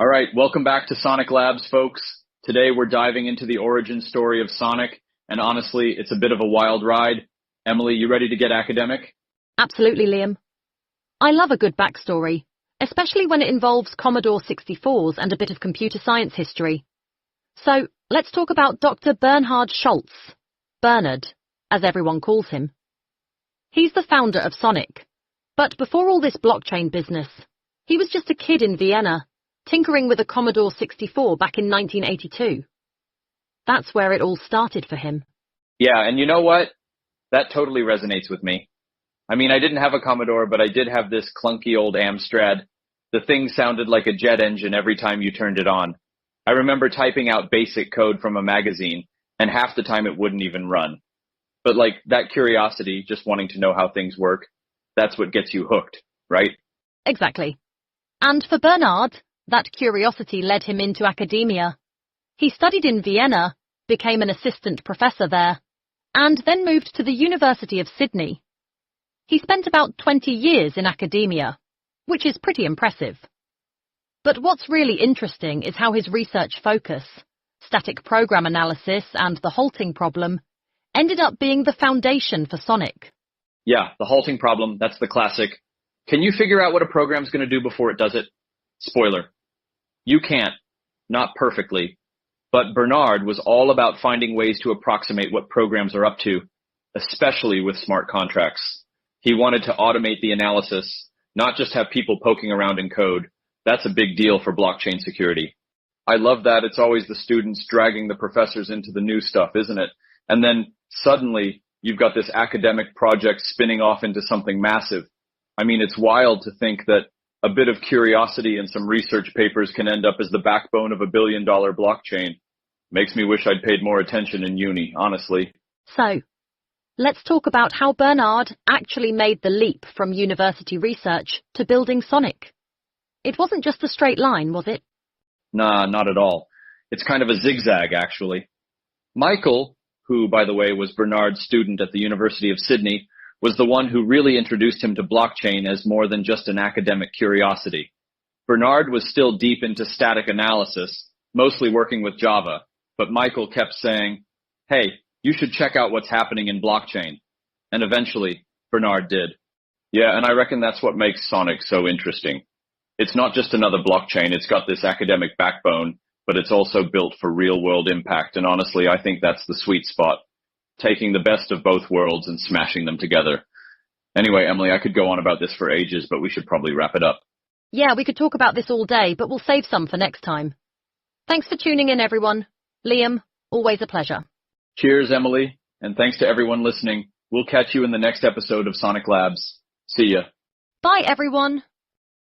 All right, welcome back to Sonic Labs, folks. Today we're diving into the origin story of Sonic, and honestly, it's a bit of a wild ride. Emily, you ready to get academic? Absolutely, Liam. I love a good backstory, especially when it involves Commodore 64s and a bit of computer science history. So, let's talk about Dr. Bernhard Scholz, Bernhard, as everyone calls him. He's the founder of Sonic. But before all this blockchain business, he was just a kid in Vienna, tinkering with a Commodore 64 back in 1982. That's where it all started for him. Yeah, and you know what? That totally resonates with me. I mean, I didn't have a Commodore, but I did have this clunky old Amstrad. The thing sounded like a jet engine every time you turned it on. I remember typing out basic code from a magazine, and half the time it wouldn't even run. But like that curiosity, just wanting to know how things work, that's what gets you hooked, right? Exactly. And for Bernhard, that curiosity led him into academia. He studied in Vienna, became an assistant professor there, and then moved to the University of Sydney. He spent about 20 years in academia, which is pretty impressive. But what's really interesting is how his research focus, static program analysis and the halting problem, ended up being the foundation for Sonic. Yeah, the halting problem, that's the classic. Can you figure out what a program's going to do before it does it? Spoiler. You can't. Not perfectly. But Bernhard was all about finding ways to approximate what programs are up to, especially with smart contracts. He wanted to automate the analysis, not just have people poking around in code. That's a big deal for blockchain security. I love that it's always the students dragging the professors into the new stuff, isn't it? And then suddenly you've got this academic project spinning off into something massive. I mean, it's wild to think that a bit of curiosity and some research papers can end up as the backbone of a billion-dollar blockchain. Makes me wish I'd paid more attention in uni, honestly. So, let's talk about how Bernhard actually made the leap from university research to building Sonic. It wasn't just a straight line, was it? Nah, not at all. It's kind of a zigzag, actually. Michael, who, by the way, was Bernhard's student at the University of Sydney, was the one who really introduced him to blockchain as more than just an academic curiosity. Bernhard was still deep into static analysis, mostly working with Java, but Michael kept saying, hey, you should check out what's happening in blockchain. And eventually, Bernhard did. Yeah, and I reckon that's what makes Sonic so interesting. It's not just another blockchain, it's got this academic backbone, but it's also built for real-world impact, and honestly, I think that's the sweet spot. Taking the best of both worlds and smashing them together. Anyway, Emily, I could go on about this for ages, but we should probably wrap it up. Yeah, we could talk about this all day, but we'll save some for next time. Thanks for tuning in, everyone. Liam, always a pleasure. Cheers, Emily, and thanks to everyone listening. We'll catch you in the next episode of Sonic Labs. See ya. Bye, everyone.